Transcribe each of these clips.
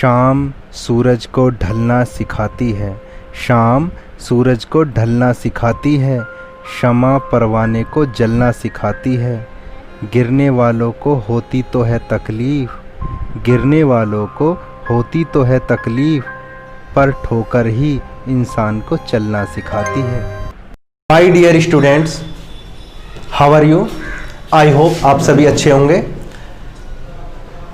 शाम सूरज को ढलना सिखाती है, शाम सूरज को ढलना सिखाती है, शमा परवाने को जलना सिखाती है। गिरने वालों को होती तो है तकलीफ़, गिरने वालों को होती तो है तकलीफ़, पर ठोकर ही इंसान को चलना सिखाती है। My dear students, how are you? I hope आप सभी अच्छे होंगे।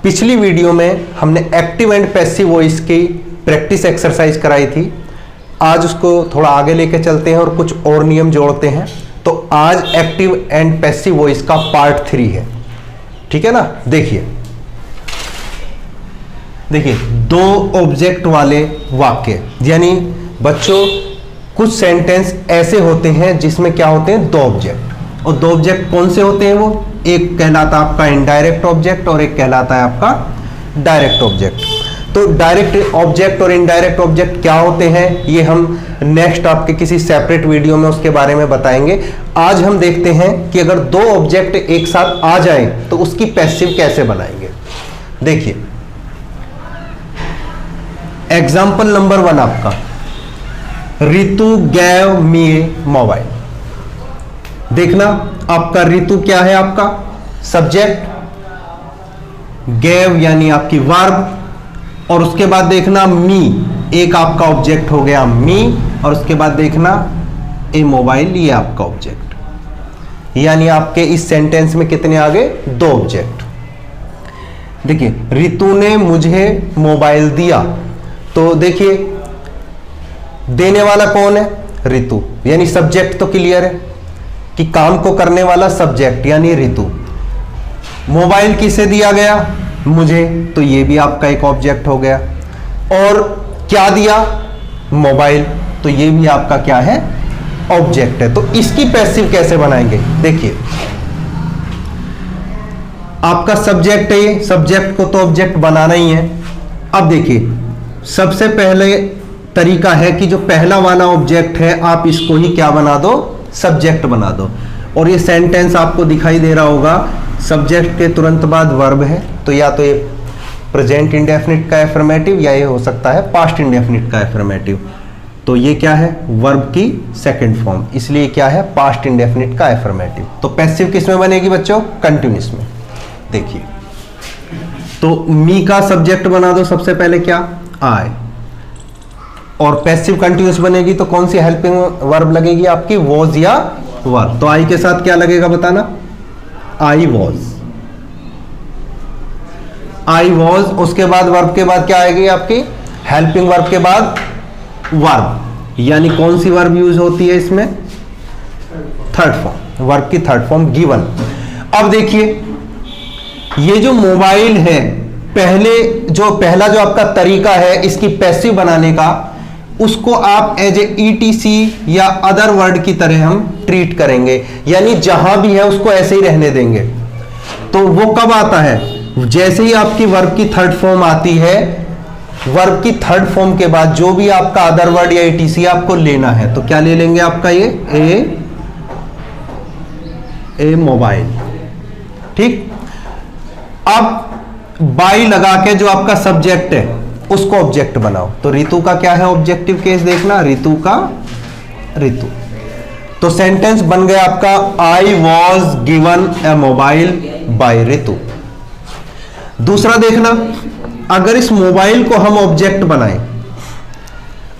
पिछली वीडियो में हमने एक्टिव एंड पैसिव वॉइस की प्रैक्टिस एक्सरसाइज कराई थी। आज उसको थोड़ा आगे लेके चलते हैं और कुछ और नियम जोड़ते हैं। तो आज एक्टिव एंड पैसिव वॉइस का पार्ट 3 है, ठीक है ना। देखिए दो ऑब्जेक्ट वाले वाक्य, यानी बच्चों कुछ सेंटेंस ऐसे होते हैं जिसमें क्या होते हैं, दो ऑब्जेक्ट। और दो ऑब्जेक्ट कौन से होते हैं? वो एक कहलाता है आपका इनडायरेक्ट ऑब्जेक्ट और एक कहलाता है आपका डायरेक्ट ऑब्जेक्ट। तो डायरेक्ट ऑब्जेक्ट और इनडायरेक्ट ऑब्जेक्ट क्या होते हैं, ये हम नेक्स्ट आपके किसी सेपरेट वीडियो में उसके बारे में बताएंगे। आज हम देखते हैं कि अगर दो ऑब्जेक्ट एक साथ आ जाए तो उसकी पैसिव कैसे बनाएंगे। देखिए एग्जाम्पल नंबर 1 आपका, रितु गैव मी मोबाइल। देखना आपका रितु क्या है, आपका सब्जेक्ट, गैव यानी आपकी वर्ब, और उसके बाद देखना मी, एक आपका ऑब्जेक्ट हो गया मी, और उसके बाद देखना ए मोबाइल, ये आपका ऑब्जेक्ट। यानी आपके इस सेंटेंस में कितने आ गए, दो ऑब्जेक्ट। देखिए रितु ने मुझे मोबाइल दिया, तो देखिए देने वाला कौन है, रितु, यानी सब्जेक्ट तो क्लियर है कि काम को करने वाला सब्जेक्ट यानी रितु। मोबाइल किसे दिया गया, मुझे, तो ये भी आपका एक ऑब्जेक्ट हो गया। और क्या दिया, मोबाइल, तो ये भी आपका क्या है, ऑब्जेक्ट है। तो इसकी पैसिव कैसे बनाएंगे, देखिए आपका सब्जेक्ट है, ये सब्जेक्ट को तो ऑब्जेक्ट बनाना ही है। अब देखिए सबसे पहले तरीका है कि जो पहला वाला ऑब्जेक्ट है आप इसको ही क्या बना दो, सब्जेक्ट बना दो। और ये सेंटेंस आपको दिखाई दे रहा होगा, सब्जेक्ट के तुरंत बाद वर्ब है, तो या तो ये प्रेजेंट इंडेफिनिट का एफर्मेटिव या ये हो सकता है पास्ट इंडेफिनिट का एफर्मेटिव। तो ये क्या है, वर्ब की सेकंड फॉर्म, इसलिए क्या है, पास्ट इंडेफिनिट का एफर्मेटिव। तो पैसिव किस में बनेगी बच्चों, कंटिन्यूअस में। देखिए तो मी का सब्जेक्ट बना दो सबसे पहले, क्या, आई, और पैसिव कंटिन्यूअस बनेगी तो कौन सी हेल्पिंग वर्ब लगेगी आपकी, वॉज या वर। तो आई के साथ क्या लगेगा बताना, आई वॉज, आई वॉज। उसके बाद वर्ब के बाद क्या आएगी आपकी, हेल्पिंग वर्ब के बाद वर्ब, यानी कौन सी वर्ब यूज होती है इसमें, थर्ड फॉर्म, वर्ब की थर्ड फॉर्म गिवन। अब देखिए ये जो मोबाइल है, पहला जो आपका तरीका है इसकी पैसिव बनाने का, उसको आप एज ए ETC या अदर वर्ड की तरह हम ट्रीट करेंगे, यानी जहां भी है उसको ऐसे ही रहने देंगे। तो वो कब आता है, जैसे ही आपकी वर्ब की थर्ड फॉर्म आती है, वर्ब की थर्ड फॉर्म के बाद जो भी आपका अदर वर्ड या ETC आपको लेना है, तो क्या ले लेंगे आपका ये ए मोबाइल, ठीक। अब बाई लगा के जो आपका सब्जेक्ट है उसको ऑब्जेक्ट बनाओ। तो रितु का क्या है ऑब्जेक्टिव केस, देखना रितु का, रितु। तो सेंटेंस बन गया आपका, I was given a mobile by Ritu. दूसरा देखना, अगर इस मोबाइल को हम ऑब्जेक्ट बनाएं,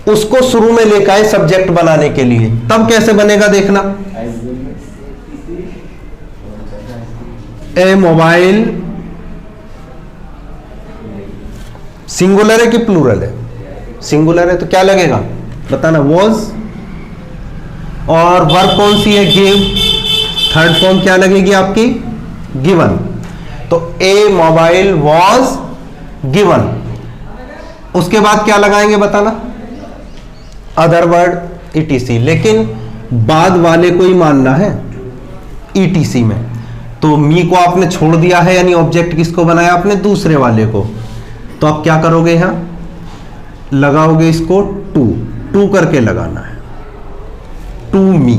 उसको शुरू में लेकर आए सब्जेक्ट बनाने के लिए, तब कैसे बनेगा देखना, ए मोबाइल सिंगुलर है कि प्लूरल है, सिंगुलर है तो क्या लगेगा बताना, वॉज, और वर्ब कौन सी है, गिव, थर्ड फॉर्म क्या लगेगी आपकी, गिवन। तो ए मोबाइल वॉज गिवन। उसके बाद क्या लगाएंगे बताना, अदर वर्ड ETC, लेकिन बाद वाले को ही मानना है ETC में। तो मी को आपने छोड़ दिया है, यानी ऑब्जेक्ट किसको बनाया आपने, दूसरे वाले को। तो आप क्या करोगे, यहां लगाओगे इसको टू करके लगाना है, टू मी,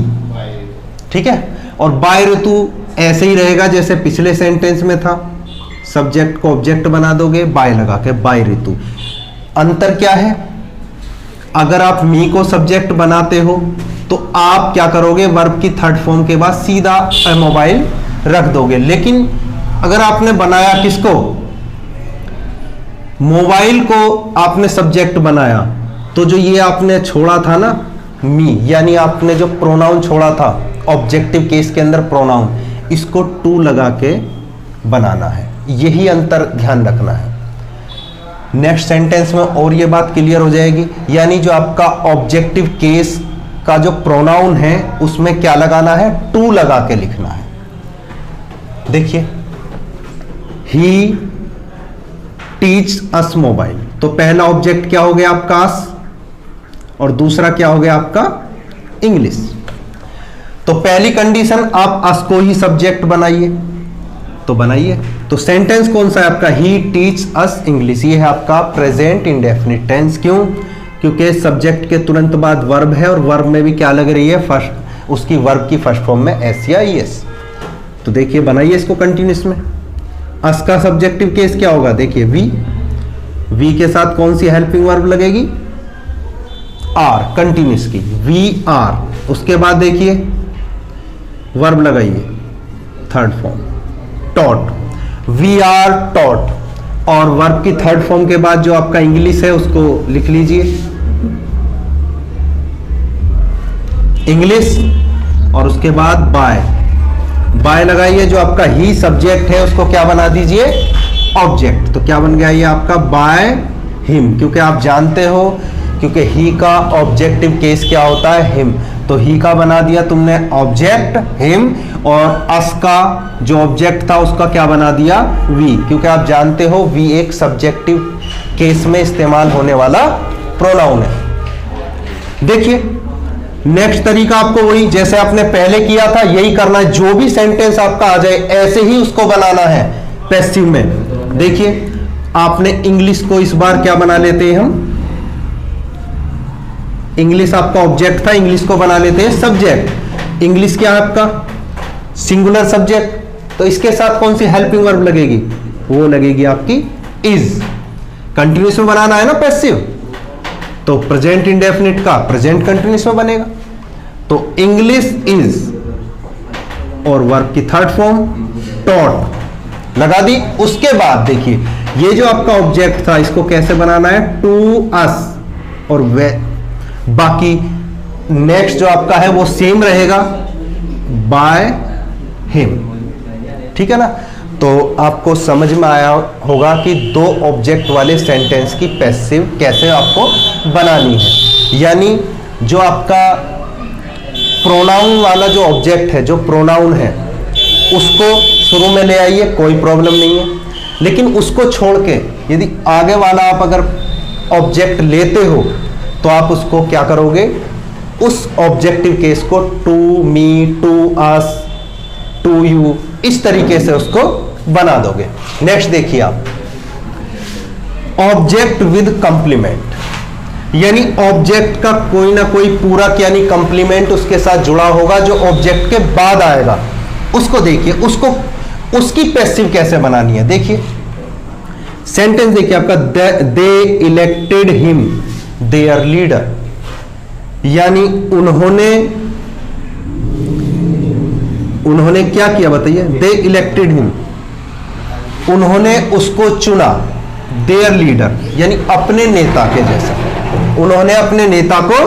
ठीक है। और बाय ऋतु ऐसे ही रहेगा जैसे पिछले सेंटेंस में था, सब्जेक्ट को ऑब्जेक्ट बना दोगे, बाय लगा के बाय ऋतु। अंतर क्या है? अगर आप मी को सब्जेक्ट बनाते हो तो आप क्या करोगे, वर्ब की थर्ड फॉर्म के बाद सीधा मोबाइल रख दोगे। लेकिन अगर आपने बनाया किसको, मोबाइल को आपने सब्जेक्ट बनाया, तो जो ये आपने छोड़ा था ना मी, यानी आपने जो प्रोनाउन छोड़ा था ऑब्जेक्टिव केस के अंदर प्रोनाउन, इसको टू लगा के बनाना है। यही अंतर ध्यान रखना है। नेक्स्ट सेंटेंस में और ये बात क्लियर हो जाएगी। यानी जो आपका ऑब्जेक्टिव केस का जो प्रोनाउन है उसमें क्या लगाना है, टू लगा के लिखना है। देखिए, ही टीच अस मोबाइल, तो पहला ऑब्जेक्ट क्या हो गया आपका अस, और दूसरा क्या हो गया आपका इंग्लिश। तो पहली कंडीशन आप अस को ही सब्जेक्ट बनाइए, तो बनाइए। तो सेंटेंस कौन सा है आपका, ही टीच अस इंग्लिश, ये है आपका प्रेजेंट इंडेफिनिट टेंस। क्यों? क्योंकि सब्जेक्ट के तुरंत बाद वर्ब है, और वर्ब में भी क्या लग रही है, फर्स्ट, उसकी वर्ब की फर्स्ट फॉर्म में एस या ईएस। तो देखिए, बनाइए इसको कंटिन्यूस में। अस का सब्जेक्टिव केस क्या होगा, देखिए वी के साथ कौन सी हेल्पिंग वर्ब लगेगी, आर, कंटिन्यूस की, वी आर। उसके बाद देखिए वर्ब लगाइए third form, taught, we are taught, और वर्ब की थर्ड फॉर्म के बाद जो आपका इंग्लिश है उसको लिख लीजिए इंग्लिश, और उसके बाद बाय लगाइए। जो आपका ही सब्जेक्ट है उसको क्या बना दीजिए, ऑब्जेक्ट। तो क्या बन गया ये आपका, बाय हिम, क्योंकि आप जानते हो, क्योंकि ही का ऑब्जेक्टिव केस क्या होता है, हिम। तो ही का बना दिया तुमने ऑब्जेक्ट हिम, और अस का जो ऑब्जेक्ट था उसका क्या बना दिया, वी, क्योंकि आप जानते हो वी एक सब्जेक्टिव केस में इस्तेमाल होने वाला प्रोनाउन है। देखिए, नेक्स्ट तरीका आपको वही जैसे आपने पहले किया था यही करना है। जो भी सेंटेंस आपका आ जाए ऐसे ही उसको बनाना है पैसिव में। देखिए, आपने इंग्लिश को इस बार क्या बना लेते हैं हम, इंग्लिश आपका ऑब्जेक्ट था, इंग्लिश को बना लेते हैं सब्जेक्ट। इंग्लिश क्या है आपका, सिंगुलर सब्जेक्ट, तो इसके साथ कौन सी हेल्पिंग वर्ब लगेगी, वो लगेगी आपकी इज। कंटिन्यूस में बनाना है ना पैसिव, तो प्रेजेंट इंडेफिनिट का प्रेजेंट कंटिन्यूस में बनेगा। तो इंग्लिश इज, और वर्ब की थर्ड फॉर्म टॉट लगा दी। उसके बाद देखिए, ये जो आपका ऑब्जेक्ट था इसको कैसे बनाना है, टू अस, और वे बाकी नेक्स्ट जो आपका है वो सेम रहेगा, बाय हिम। ठीक है ना। तो आपको समझ में आया होगा कि दो ऑब्जेक्ट वाले सेंटेंस की पैसिव कैसे आपको बनानी है। यानी जो आपका प्रोनाउन वाला जो ऑब्जेक्ट है, जो प्रोनाउन है, उसको शुरू में ले आइए, कोई प्रॉब्लम नहीं है। लेकिन उसको छोड़ के यदि आगे वाला आप अगर ऑब्जेक्ट लेते हो तो आप उसको क्या करोगे, उस ऑब्जेक्टिव केस को to me, to us, to you, इस तरीके से उसको बना दोगे। नेक्स्ट देखिए आप, ऑब्जेक्ट विद कंप्लीमेंट, यानी ऑब्जेक्ट का कोई ना कोई पूरक यानी कंप्लीमेंट उसके साथ जुड़ा होगा जो ऑब्जेक्ट के बाद आएगा। उसको देखिए, उसको उसकी पैसिव कैसे बनानी है। देखिए सेंटेंस देखिए आपका, दे इलेक्टेड हिम देयर लीडर, यानी उन्होंने क्या किया बताइए, दे इलेक्टेड हिम, उन्होंने उसको चुना, देयर लीडर यानी अपने नेता के जैसा, उन्होंने अपने नेता को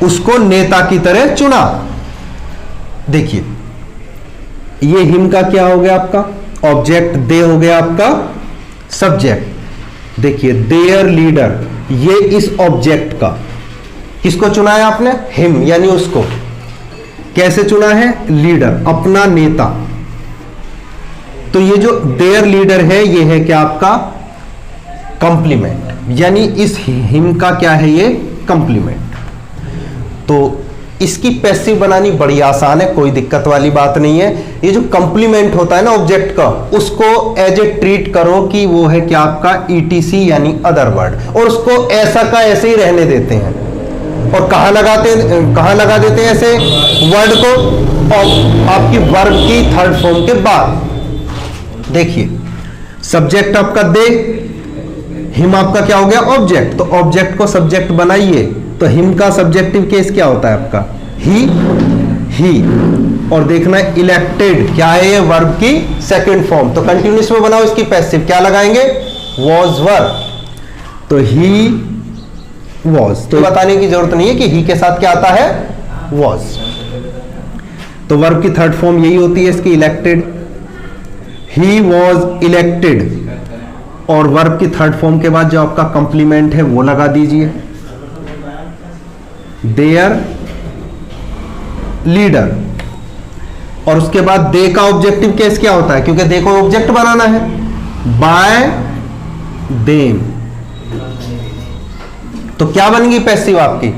उसको नेता की तरह चुना। देखिए ये हिम का क्या हो गया आपका ऑब्जेक्ट, दे हो गया आपका सब्जेक्ट। देखिए देयर लीडर, ये इस ऑब्जेक्ट का किसको चुना है आपने, हिम, यानी उसको कैसे चुना है, लीडर, अपना नेता। तो ये जो देयर लीडर है ये है क्या आपका कंप्लीमेंट, यानी इस हिम का क्या है ये कंप्लीमेंट। तो इसकी पैसिव बनानी बड़ी आसान है, कोई दिक्कत वाली बात नहीं है। ये जो कंप्लीमेंट होता है ना ऑब्जेक्ट का, उसको एज ए ट्रीट करो कि वो है क्या आपका ईटीसी यानी अदर वर्ड, और उसको ऐसा का ऐसे ही रहने देते हैं। और कहां लगा देते हैं ऐसे वर्ड को, और आपकी वर्ब की थर्ड फॉर्म के बाद। देखिए सब्जेक्ट आपका दे, हिम आपका क्या हो गया, ऑब्जेक्ट, तो ऑब्जेक्ट को सब्जेक्ट बनाइए, तो हिम का सब्जेक्टिव केस क्या होता है आपका, ही। और देखना इलेक्टेड क्या है, ये वर्ब की सेकंड फॉर्म, तो कंटिन्यूस में बनाओ इसकी पैसिव, क्या लगाएंगे, वॉज वर्ब, तो ही वॉज, तो बताने की जरूरत नहीं है कि ही के साथ क्या आता है, वॉज। तो वर्ब की थर्ड फॉर्म यही होती है इसकी, इलेक्टेड, ही वॉज इलेक्टेड। और वर्ब की थर्ड फॉर्म के बाद जो आपका कंप्लीमेंट है वो लगा दीजिए, देयर लीडर। और उसके बाद दे का ऑब्जेक्टिव केस क्या होता है, क्योंकि दे को ऑब्जेक्ट बनाना है, बाय देम, तो क्या बन गई पैसिव आपकी,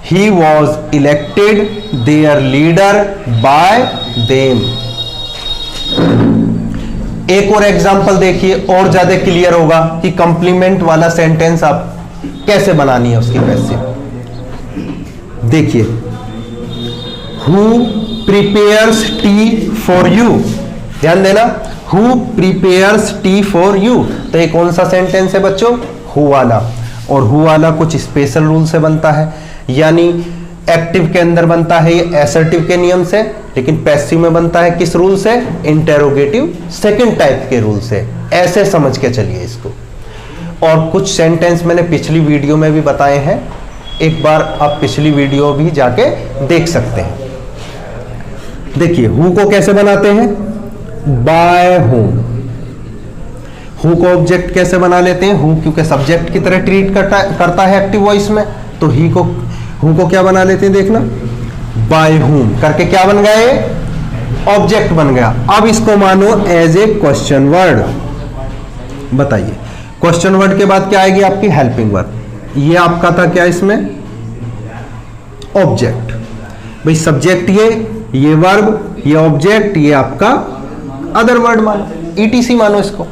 he was elected there leader bye them. एक और एग्जांपल देखिए और ज्यादा क्लियर होगा कि कंप्लीमेंट वाला सेंटेंस आप कैसे बनानी है उसकी पैसिव। देखिए, who prepares T for you, ध्यान देना, who prepares T for you, तो ये कौन सा सेंटेंस है बच्चों, हु वाला। और हु वाला कुछ स्पेशल रूल से बनता है, यानी एक्टिव के अंदर बनता है ये एसर्टिव के नियम से, लेकिन पैसिव में बनता है किस रूल से, इंटेरोगेटिव सेकंड टाइप के रूल से। ऐसे समझ के चलिए इसको। और कुछ सेंटेंस मैंने पिछली वीडियो में भी बताए हैं, एक बार आप पिछली वीडियो भी जाके देख सकते हैं। देखिए, हु को कैसे बनाते हैं, बाय होम। हु को ऑब्जेक्ट कैसे बना लेते हैं, हु क्योंकि सब्जेक्ट की तरह ट्रीट करता है एक्टिव वॉइस में, तो हु को क्या बना लेते हैं, देखना, बाय हुम करके क्या बन गया, ये ऑब्जेक्ट बन गया। अब इसको मानो एज ए क्वेश्चन वर्ड। बताइए, क्वेश्चन वर्ड के बाद क्या आएगी आपकी, हेल्पिंग वर्ब। ये आपका था क्या इसमें, ऑब्जेक्ट। भाई सब्जेक्ट ये वर्ब, ये ऑब्जेक्ट, ये आपका अदर वर्ड मानो, ईटीसी मानो इसको।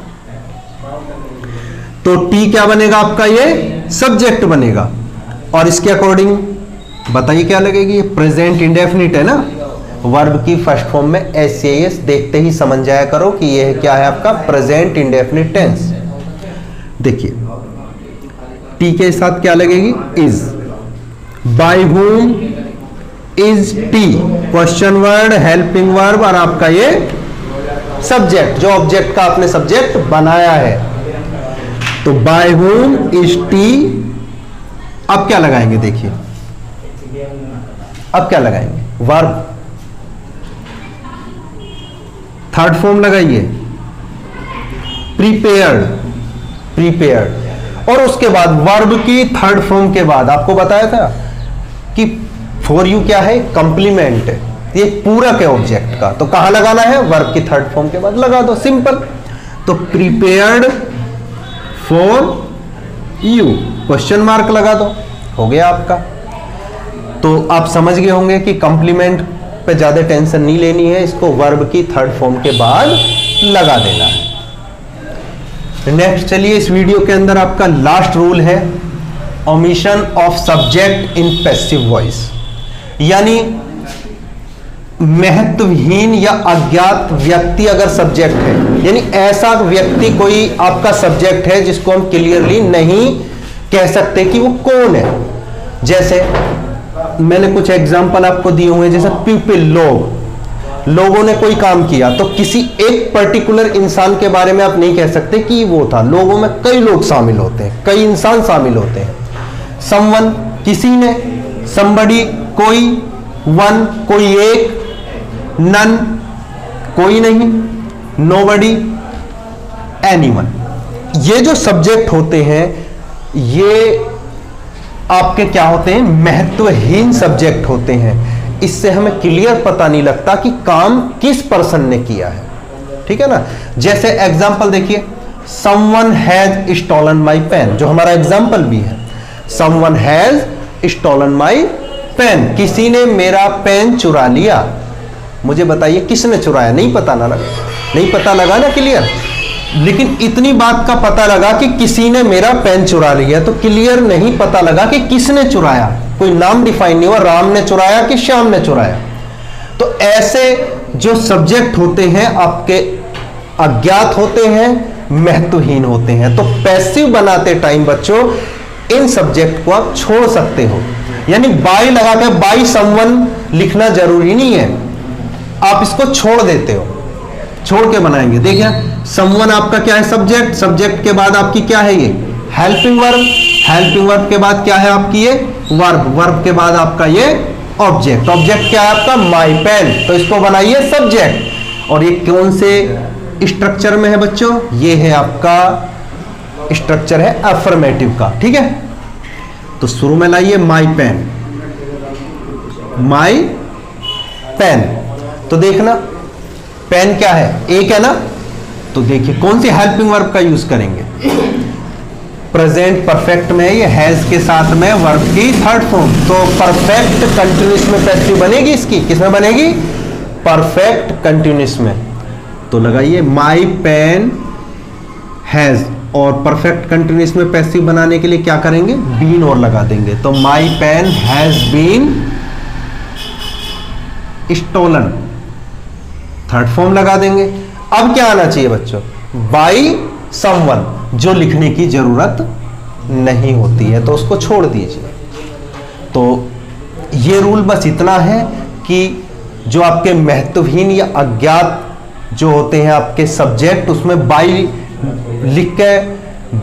तो टी क्या बनेगा आपका, ये सब्जेक्ट बनेगा। और इसके अकॉर्डिंग बताइए क्या लगेगी, ये प्रेजेंट इंडेफिनिट है ना, वर्ब की फर्स्ट फॉर्म में एस देखते ही समझ जाया करो कि ये क्या है आपका, प्रेजेंट इंडेफिनिट टेंस। देखिए, टी के साथ क्या लगेगी, is. By whom is T, question word, helping verb, और आपका ये सब्जेक्ट, जो ऑब्जेक्ट का आपने सब्जेक्ट बनाया है। तो बाय हुम इज टी। अब क्या लगाएंगे, देखिए, अब क्या लगाएंगे, वर्ब, थर्ड फॉर्म लगाइए, प्रिपेयर्ड, प्रिपेयर्ड। और उसके बाद वर्ब की थर्ड फॉर्म के बाद आपको बताया था कि फॉर यू क्या है, कंप्लीमेंट, ये पूरक है ऑब्जेक्ट का, तो कहां लगाना है, वर्ब की थर्ड फॉर्म के बाद लगा दो, सिंपल। तो prepared for you, question mark लगा दो, हो गया आपका। तो आप समझ गए होंगे कि कंप्लीमेंट पे ज्यादा टेंशन नहीं लेनी है, इसको वर्ब की थर्ड फॉर्म के बाद लगा देना है। नेक्स्ट चलिए, इस वीडियो के अंदर आपका लास्ट रूल है, omission of subject in passive voice, यानी महत्वहीन या अज्ञात व्यक्ति अगर सब्जेक्ट है, यानी ऐसा व्यक्ति कोई आपका सब्जेक्ट है जिसको हम क्लियरली नहीं कह सकते कि वो कौन है। जैसे मैंने कुछ एग्जांपल आपको दिए हुए हैं, जैसे पीपल, लोगों ने कोई काम किया, तो किसी एक पर्टिकुलर इंसान के बारे में आप नहीं कह सकते कि वो था, लोगों में कई लोग शामिल होते हैं, कई इंसान शामिल होते हैं। समवन, किसी ने, समबडी, कोई, वन, कोई एक, नन, कोई नहीं, नोबडी, एनीवन। ये जो सब्जेक्ट होते हैं ये आपके क्या होते हैं, महत्वहीन सब्जेक्ट होते हैं। इससे हमें क्लियर पता नहीं लगता कि काम किस पर्सन ने किया है, ठीक है ना। जैसे एग्जांपल देखिए, someone has stolen my pen, जो हमारा एग्जांपल भी है, someone has stolen my pen, किसी ने मेरा पेन चुरा लिया। मुझे बताइए किसने चुराया, नहीं पता लगा ना, क्लियर। लेकिन इतनी बात का पता लगा कि किसी ने मेरा पेन चुरा लिया, तो क्लियर नहीं पता लगा कि किसने चुराया, कोई नाम डिफाइन नहीं हुआ, राम ने चुराया कि श्याम ने चुराया। तो ऐसे जो सब्जेक्ट होते हैं आपके अज्ञात होते हैं महत्वहीन होते हैं। तो पैसिव बनाते टाइम बच्चों इन सब्जेक्ट को आप छोड़ सकते हो, यानी बाय लगा के बाय समवन लिखना जरूरी नहीं है, आप इसको छोड़ देते हो, छोड़ के बनाएंगे। देखिए समवन आपका क्या है, सब्जेक्ट, सब्जेक्ट के बाद आपकी क्या है ये हेल्पिंग वर्ब, हेल्पिंग वर्ब के बाद क्या है आपकी ये वर्ब, वर्ब के बाद आपका ये ऑब्जेक्ट, ऑब्जेक्ट क्या है आपका माई पेन, तो इसको बनाइए सब्जेक्ट। और ये कौन से स्ट्रक्चर में है बच्चों, ये है आपका स्ट्रक्चर है अफर्मेटिव का, ठीक है। तो शुरू में लाइए माई पेन, माई पेन, तो देखना पेन क्या है, एक है ना, तो देखिए कौन सी हेल्पिंग वर्ब का यूज करेंगे, प्रेजेंट परफेक्ट में ये हैज के साथ में वर्ब की थर्ड फॉर्म, तो परफेक्ट कंटिन्यूस में पैसिव बनेगी इसकी, किसमें बनेगी परफेक्ट कंटिन्यूस में। तो लगाइए माई पेन हैज, और परफेक्ट कंटिन्यूस में पैसिव बनाने के लिए क्या करेंगे, बीन और लगा देंगे, तो my pen has been stolen, third form लगा देंगे। अब क्या आना चाहिए बच्चों, बाई समवन, जो लिखने की जरूरत नहीं होती है तो उसको छोड़ दीजिए। तो ये रूल बस इतना है कि जो आपके महत्वहीन या अज्ञात जो होते हैं आपके सब्जेक्ट, उसमें बाई लिख के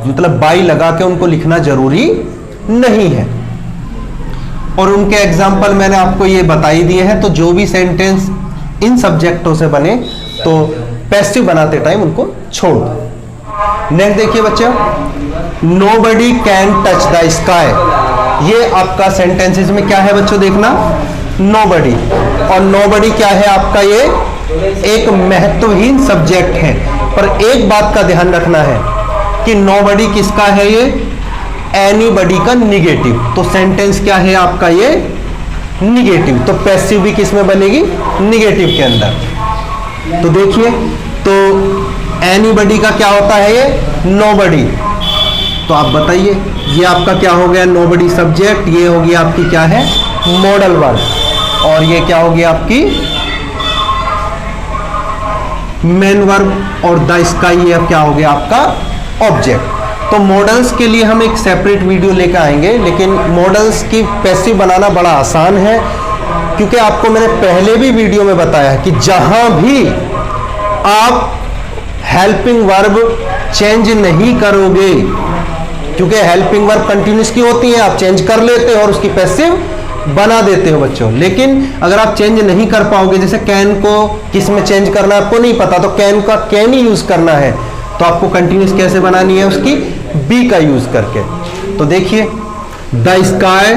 मतलब बाई लगा के उनको लिखना जरूरी नहीं है। और उनके एग्जाम्पल मैंने आपको ये बताई दिए हैं, तो जो भी सेंटेंस इन सब्जेक्टों से बने तो पैसिव बनाते टाइम उनको छोड़ दो। नेक्स्ट देखिए बच्चों, nobody can touch the sky, ये आपका सेंटेंसेस में क्या है बच्चों, देखना नोबडी, और नोबडी क्या है आपका ये एक महत्वहीन सब्जेक्ट है, पर एक बात का ध्यान रखना है कि नोबडी किसका है, ये एनीबडी का निगेटिव, तो सेंटेंस क्या है आपका ये निगेटिव, तो पैसिव भी किस में बनेगी निगेटिव के अंदर। तो देखिए तो एनीबडी का क्या होता है ये नोबडी, तो आप बताइए ये आपका क्या हो गया नोबडी सब्जेक्ट, ये होगी आपकी क्या है मॉडल वर्ब, और ये क्या होगी आपकी मेन वर्ब, और द स्काई ये क्या हो गया आपका ऑब्जेक्ट। तो मॉडल्स के लिए हम एक सेपरेट वीडियो लेकर आएंगे, लेकिन मॉडल्स की पैसिव बनाना बड़ा आसान है, क्योंकि आपको मैंने पहले भी वीडियो में बताया है कि जहां भी आप हेल्पिंग वर्ब चेंज नहीं करोगे, क्योंकि हेल्पिंग वर्ब कंटिन्यूस की होती है, आप चेंज कर लेते हो और उसकी पैसिव बना देते हो बच्चों। लेकिन अगर आप चेंज नहीं कर पाओगे, जैसे कैन को किस में चेंज करना है आपको नहीं पता, तो कैन का कैन ही यूज करना है, तो आपको कंटिन्यूस कैसे बनानी है उसकी बी का यूज करके। तो देखिए द स्काई,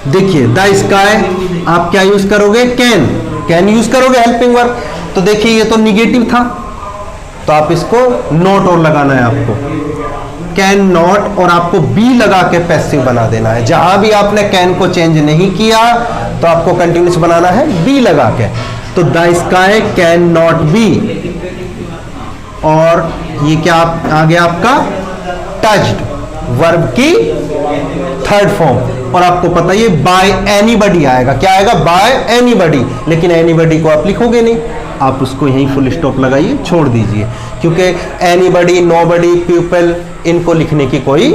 देखिए द स्काई आप क्या यूज करोगे कैन, कैन यूज करोगे हेल्पिंग वर्ब, तो देखिए ये तो निगेटिव था, तो आप इसको नॉट और लगाना है आपको, कैन नॉट, और आपको बी लगा के पैसिव बना देना है। जहां भी आपने कैन को चेंज नहीं किया तो आपको कंटिन्यूस बनाना है बी लगा के, तो the sky can not be, और ये क्या आ गया आपका टच्ड वर्ब की थर्ड फॉर्म, और आपको पता है बाय एनीबडी आएगा, क्या आएगा बाय एनीबडी, लेकिन एनीबडी को आप लिखोगे नहीं, आप उसको यहीं फुल स्टॉप लगाइए, छोड़ दीजिए, क्योंकि एनीबडी, नोबडी, पीपल इनको लिखने की कोई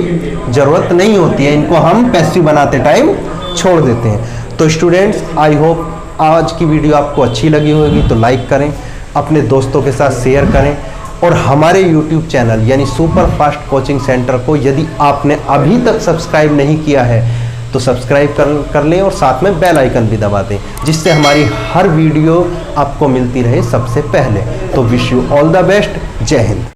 जरूरत नहीं होती है, इनको हम पैसिव बनाते टाइम छोड़ देते हैं। तो स्टूडेंट्स आई होप आज की वीडियो आपको अच्छी लगी होगी, तो लाइक करें, अपने दोस्तों के साथ शेयर करें, और हमारे YouTube चैनल यानी सुपर फास्ट कोचिंग सेंटर को यदि आपने अभी तक सब्सक्राइब नहीं किया है तो सब्सक्राइब कर लें, और साथ में बेल आइकन भी दबा दें, जिससे हमारी हर वीडियो आपको मिलती रहे सबसे पहले। तो wish you all the best, जय हिंद।